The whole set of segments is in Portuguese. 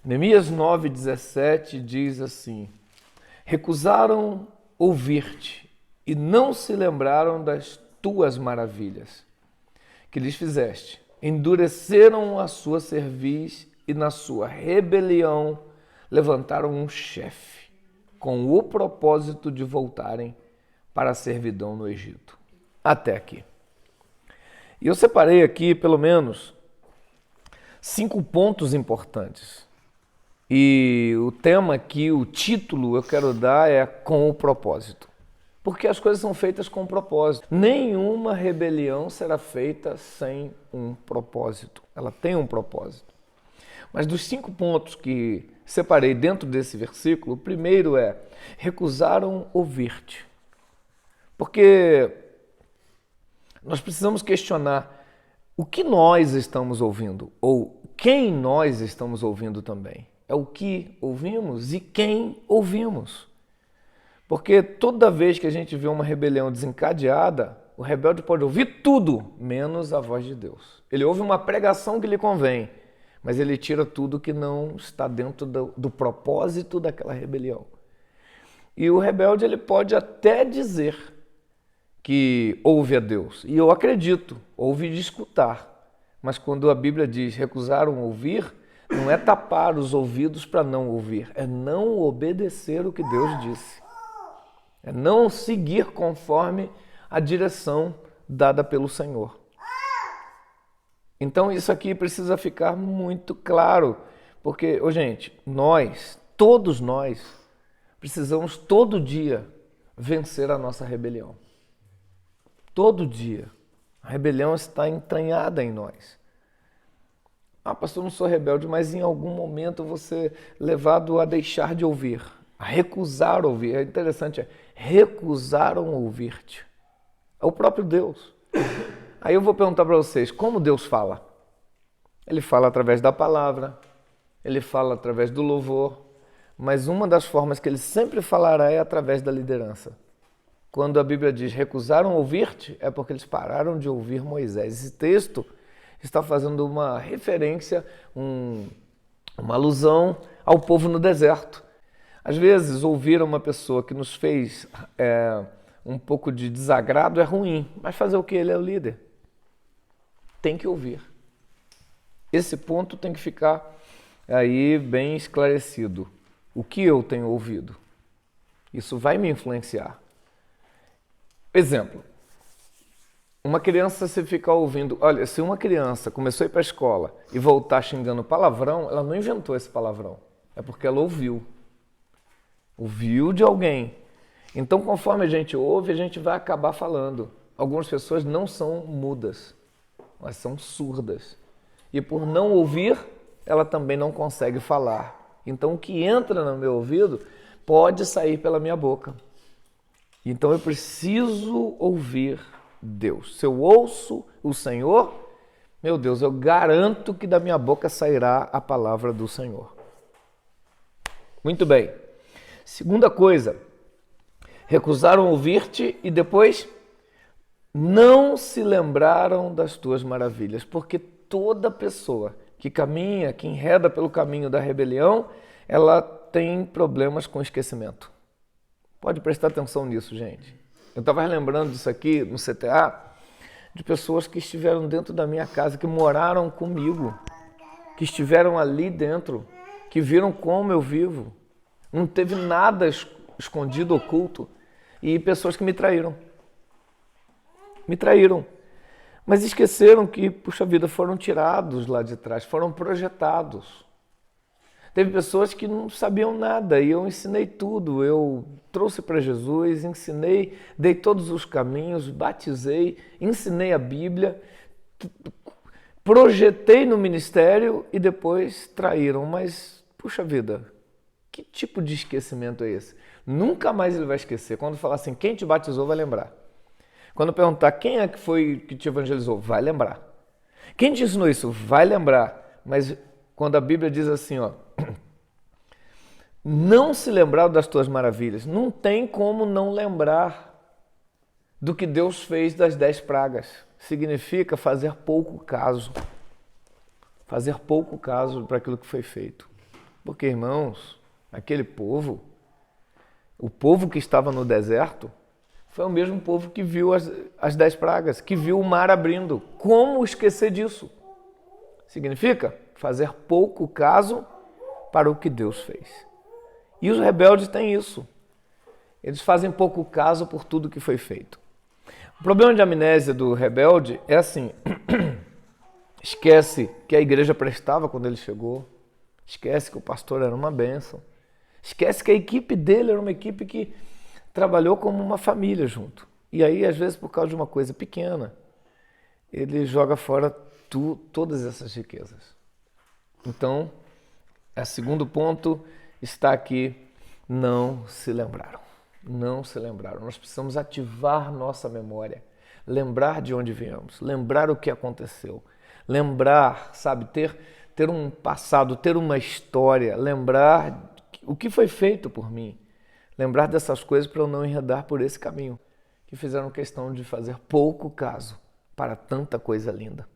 Neemias 9,17 diz assim: recusaram ouvir-te e não se lembraram das tuas maravilhas que lhes fizeste. Endureceram a sua cerviz e na sua rebelião levantaram um chefe com o propósito de voltarem para a servidão no Egito. Até aqui. E eu separei aqui pelo menos 5 pontos importantes. E o tema aqui, o título eu quero dar é com o propósito. Porque as coisas são feitas com propósito. Nenhuma rebelião será feita sem um propósito. Ela tem um propósito. Mas dos 5 pontos que separei dentro desse versículo, o primeiro é: recusaram ouvir-te. Porque nós precisamos questionar o que nós estamos ouvindo, ou quem nós estamos ouvindo também. É o que ouvimos e quem ouvimos. Porque toda vez que a gente vê uma rebelião desencadeada, o rebelde pode ouvir tudo, menos a voz de Deus. Ele ouve uma pregação que lhe convém, mas ele tira tudo que não está dentro do propósito daquela rebelião. E o rebelde ele pode até dizer que ouve a Deus. E eu acredito, ouve de escutar. Mas quando a Bíblia diz recusaram ouvir, não é tapar os ouvidos para não ouvir, é não obedecer o que Deus disse. É não seguir conforme a direção dada pelo Senhor. Então isso aqui precisa ficar muito claro, porque, gente, todos nós, precisamos todo dia vencer a nossa rebelião. Todo dia. A rebelião está entranhada em nós. Ah, pastor, eu não sou rebelde, mas em algum momento você é levado a deixar de ouvir, a recusar ouvir. É interessante, recusaram ouvir-te. É o próprio Deus. Aí eu vou perguntar para vocês, como Deus fala? Ele fala através da palavra, ele fala através do louvor, mas uma das formas que ele sempre falará é através da liderança. Quando a Bíblia diz recusaram ouvir-te, é porque eles pararam de ouvir Moisés. Esse texto está fazendo uma referência, uma alusão ao povo no deserto. Às vezes, ouvir uma pessoa que nos fez um pouco de desagrado é ruim, mas fazer o que? Ele é o líder. Tem que ouvir. Esse ponto tem que ficar aí bem esclarecido. O que eu tenho ouvido? Isso vai me influenciar. Exemplo. Uma criança, se ficar ouvindo... Olha, se uma criança começou a ir para a escola e voltar xingando palavrão, ela não inventou esse palavrão. É porque ela ouviu. Ouviu de alguém. Então, conforme a gente ouve, a gente vai acabar falando. Algumas pessoas não são mudas, mas são surdas. E por não ouvir, ela também não consegue falar. Então, o que entra no meu ouvido pode sair pela minha boca. Então, eu preciso ouvir Deus. Se eu ouço o Senhor, meu Deus, eu garanto que da minha boca sairá a palavra do Senhor. Muito bem. Segunda coisa, recusaram ouvir-te e depois não se lembraram das tuas maravilhas, porque toda pessoa que caminha, que enreda pelo caminho da rebelião, ela tem problemas com esquecimento. Pode prestar atenção nisso, gente. Eu estava lembrando disso aqui no CTA, de pessoas que estiveram dentro da minha casa, que moraram comigo, que estiveram ali dentro, que viram como eu vivo. Não teve nada escondido, oculto. E pessoas que me traíram. Me traíram. Mas esqueceram que, puxa vida, foram tirados lá de trás, foram projetados. Teve pessoas que não sabiam nada e eu ensinei tudo. Eu trouxe para Jesus, ensinei, dei todos os caminhos, batizei, ensinei a Bíblia, projetei no ministério e depois traíram. Mas, puxa vida, que tipo de esquecimento é esse? Nunca mais ele vai esquecer. Quando falar assim, quem te batizou vai lembrar. Quando perguntar quem é que foi que te evangelizou, vai lembrar. Quem te ensinou isso? Vai lembrar. Mas quando a Bíblia diz assim, ó, não se lembrar das tuas maravilhas, não tem como não lembrar do que Deus fez das 10 pragas. Significa fazer pouco caso. Fazer pouco caso para aquilo que foi feito. Porque, irmãos, aquele povo, o povo que estava no deserto, foi o mesmo povo que viu as 10 pragas, que viu o mar abrindo. Como esquecer disso? Significa fazer pouco caso para o que Deus fez. E os rebeldes têm isso. Eles fazem pouco caso por tudo que foi feito. O problema de amnésia do rebelde é assim, esquece que a igreja prestava quando ele chegou, esquece que o pastor era uma bênção, esquece que a equipe dele era uma equipe que trabalhou como uma família junto. E aí, às vezes, por causa de uma coisa pequena, ele joga fora todas essas riquezas. Então, o segundo ponto está aqui, não se lembraram. Não se lembraram. Nós precisamos ativar nossa memória, lembrar de onde viemos, lembrar o que aconteceu, lembrar, sabe, ter um passado, ter uma história, lembrar o que foi feito por mim, lembrar dessas coisas para eu não enredar por esse caminho, que fizeram questão de fazer pouco caso para tanta coisa linda.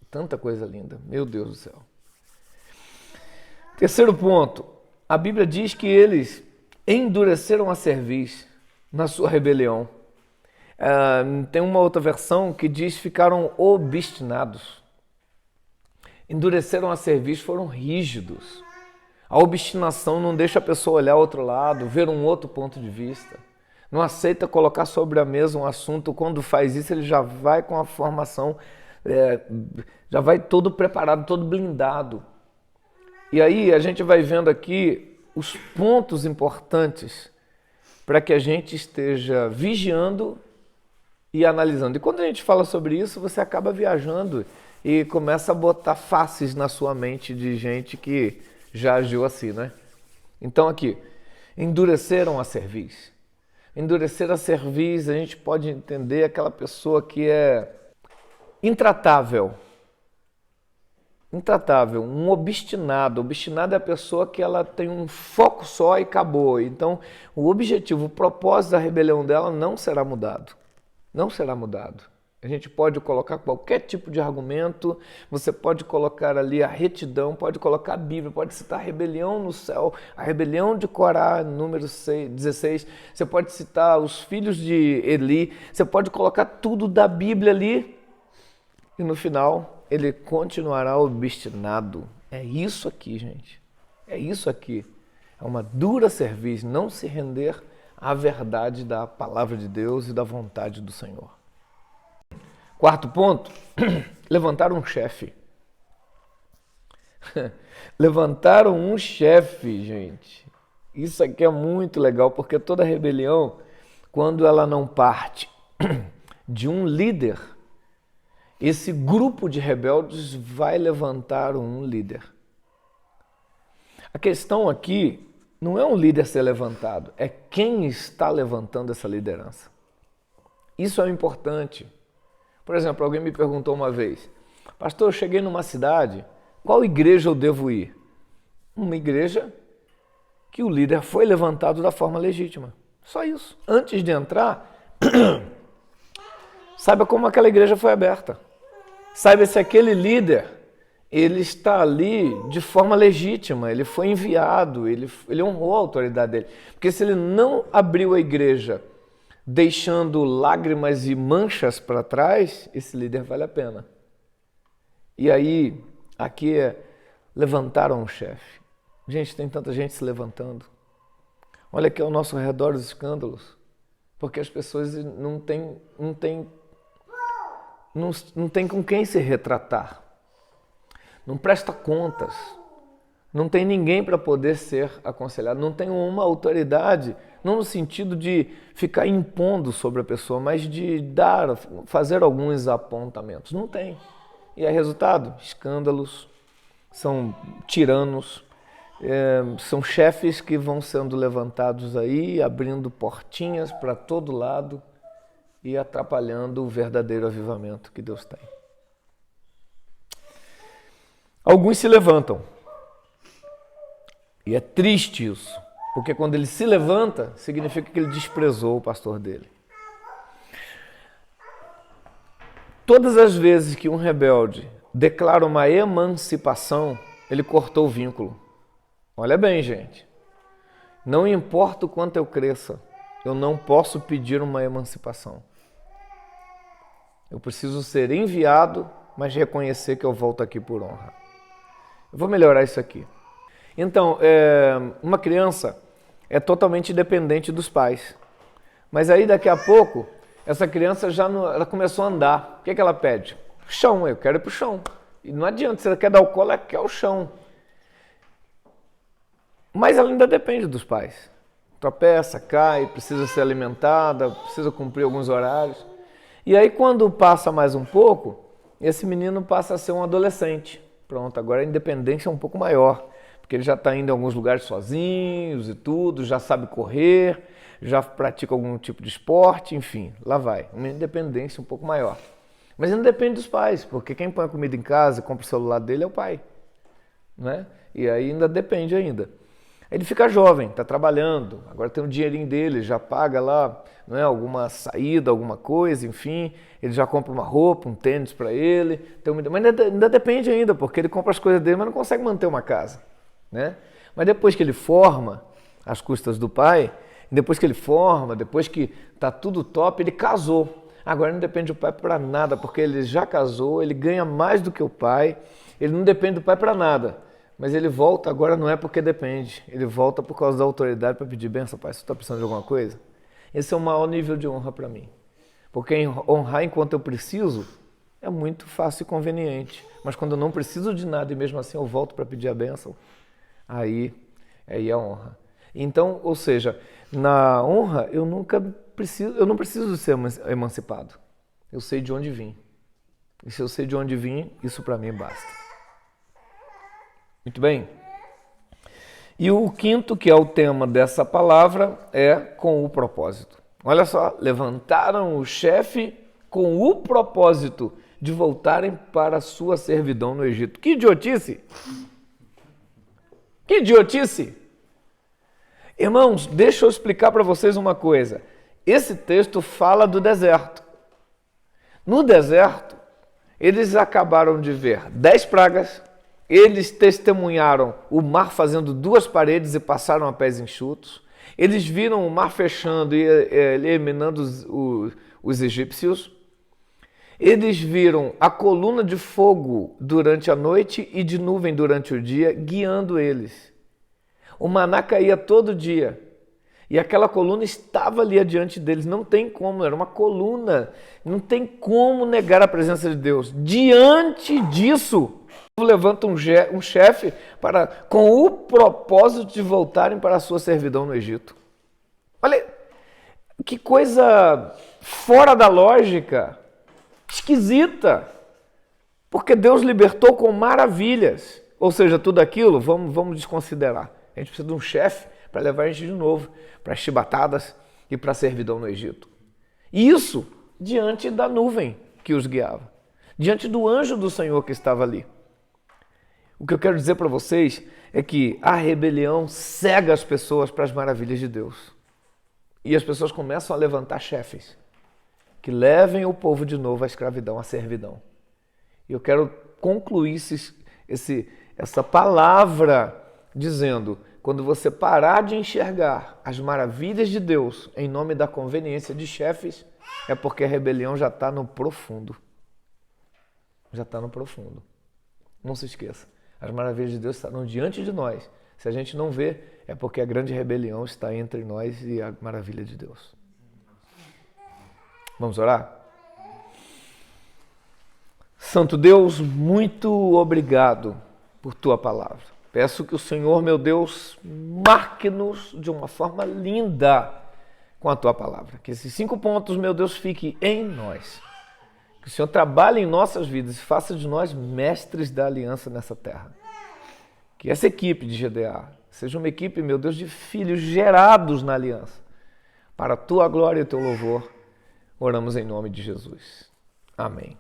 Tanta coisa linda, meu Deus do céu. Terceiro ponto, a Bíblia diz que eles endureceram a cerviz na sua rebelião. Tem uma outra versão que diz ficaram obstinados. Endureceram a cerviz, foram rígidos. A obstinação não deixa a pessoa olhar outro lado, ver um outro ponto de vista. Não aceita colocar sobre a mesa um assunto. Quando faz isso, ele já vai com a formação, já vai todo preparado, todo blindado. E aí a gente vai vendo aqui os pontos importantes para que a gente esteja vigiando e analisando. E quando a gente fala sobre isso, você acaba viajando e começa a botar faces na sua mente de gente que já agiu assim, né? Então aqui, endureceram a cerviz. Endurecer a cerviz, a gente pode entender aquela pessoa que é intratável. Intratável, um obstinado. Obstinado é a pessoa que ela tem um foco só e acabou. Então, o objetivo, o propósito da rebelião dela não será mudado. Não será mudado. A gente pode colocar qualquer tipo de argumento, você pode colocar ali a retidão, pode colocar a Bíblia, pode citar a rebelião no céu, a rebelião de Corá, número 16, você pode citar os filhos de Eli, você pode colocar tudo da Bíblia ali e no final ele continuará obstinado. É isso aqui, gente. É isso aqui. É uma dura cerviz, não se render à verdade da palavra de Deus e da vontade do Senhor. Quarto ponto, levantaram um chefe. Levantaram um chefe, gente. Isso aqui é muito legal, porque toda rebelião, quando ela não parte de um líder, esse grupo de rebeldes vai levantar um líder. A questão aqui não é um líder ser levantado, é quem está levantando essa liderança. Isso é importante. Por exemplo, alguém me perguntou uma vez, pastor, eu cheguei numa cidade, qual igreja eu devo ir? Uma igreja que o líder foi levantado da forma legítima. Só isso. Antes de entrar, saiba como aquela igreja foi aberta. Saiba se aquele líder, ele está ali de forma legítima, ele foi enviado, ele honrou a autoridade dele. Porque se ele não abriu a igreja deixando lágrimas e manchas para trás, esse líder vale a pena. E aí, aqui levantaram um chefe. Gente, tem tanta gente se levantando. Olha aqui ao nosso redor os escândalos. Porque as pessoas não têm com quem se retratar. Não presta contas. Não tem ninguém para poder ser aconselhado. Não tem uma autoridade, não no sentido de ficar impondo sobre a pessoa, mas de fazer alguns apontamentos. Não tem. E é resultado? Escândalos, são tiranos, são chefes que vão sendo levantados aí, abrindo portinhas para todo lado e atrapalhando o verdadeiro avivamento que Deus tem. Alguns se levantam. E é triste isso, porque quando ele se levanta, significa que ele desprezou o pastor dele. Todas as vezes que um rebelde declara uma emancipação, ele cortou o vínculo. Olha bem, gente. Não importa o quanto eu cresça, eu não posso pedir uma emancipação. Eu preciso ser enviado, mas reconhecer que eu volto aqui por honra. Eu vou melhorar isso aqui. Então, uma criança é totalmente dependente dos pais. Mas aí, daqui a pouco, essa criança ela começou a andar. O que ela pede? Chão, eu quero ir para o chão. E não adianta, se ela quer dar o colo, ela quer o chão. Mas ela ainda depende dos pais. Tropeça, cai, precisa ser alimentada, precisa cumprir alguns horários. E aí, quando passa mais um pouco, esse menino passa a ser um adolescente. Pronto, agora a independência é um pouco maior, porque ele já está indo em alguns lugares sozinhos e tudo, já sabe correr, já pratica algum tipo de esporte, enfim, lá vai. Uma independência um pouco maior. Mas ainda depende dos pais, porque quem põe a comida em casa e compra o celular dele é o pai. Né? E aí ainda depende ainda. Ele fica jovem, está trabalhando, agora tem um dinheirinho dele, já paga lá, não é, alguma saída, alguma coisa, enfim, ele já compra uma roupa, um tênis para ele, mas ainda depende ainda, porque ele compra as coisas dele, mas não consegue manter uma casa. Né? Mas depois que ele forma, às custas do pai, depois que ele forma, depois que está tudo top, ele casou. Agora não depende do pai para nada, porque ele já casou, ele ganha mais do que o pai, ele não depende do pai para nada. Mas ele volta agora não é porque depende, ele volta por causa da autoridade para pedir bênção, pai, você está precisando de alguma coisa? Esse é o maior nível de honra para mim. Porque honrar enquanto eu preciso é muito fácil e conveniente. Mas quando eu não preciso de nada e mesmo assim eu volto para pedir a bênção, aí é honra. Então, ou seja, na honra eu não preciso ser emancipado. Eu sei de onde vim. E se eu sei de onde vim, isso para mim basta. Muito bem. E o quinto, que é o tema dessa palavra, é com o propósito. Olha só, levantaram o chefe com o propósito de voltarem para a sua servidão no Egito. Que idiotice! Que idiotice! Irmãos, deixa eu explicar para vocês uma coisa. Esse texto fala do deserto. No deserto, eles acabaram de ver 10 pragas, eles testemunharam o mar fazendo 2 paredes e passaram a pés enxutos, eles viram o mar fechando e eliminando os egípcios, eles viram a coluna de fogo durante a noite e de nuvem durante o dia, guiando eles. O maná caía todo dia e aquela coluna estava ali adiante deles. Não tem como, era uma coluna. Não tem como negar a presença de Deus. Diante disso, levanta um chefe com o propósito de voltarem para a sua servidão no Egito. Olha, que coisa fora da lógica, esquisita. Porque Deus libertou com maravilhas. Ou seja, tudo aquilo, vamos desconsiderar. A gente precisa de um chefe para levar a gente de novo para as chibatadas e para a servidão no Egito. E isso diante da nuvem que os guiava, diante do anjo do Senhor que estava ali. O que eu quero dizer para vocês é que a rebelião cega as pessoas para as maravilhas de Deus. E as pessoas começam a levantar chefes que levem o povo de novo à escravidão, à servidão. E eu quero concluir essa palavra dizendo: quando você parar de enxergar as maravilhas de Deus em nome da conveniência de chefes, é porque a rebelião já está no profundo. Já está no profundo. Não se esqueça, as maravilhas de Deus estarão diante de nós. Se a gente não vê, é porque a grande rebelião está entre nós e a maravilha de Deus. Vamos orar? Santo Deus, muito obrigado por Tua palavra. Peço que o Senhor, meu Deus, marque-nos de uma forma linda com a Tua palavra. Que esses 5 pontos, meu Deus, fiquem em nós. Que o Senhor trabalhe em nossas vidas e faça de nós mestres da aliança nessa terra. Que essa equipe de GDA seja uma equipe, meu Deus, de filhos gerados na aliança. Para a Tua glória e o Teu louvor, oramos em nome de Jesus. Amém.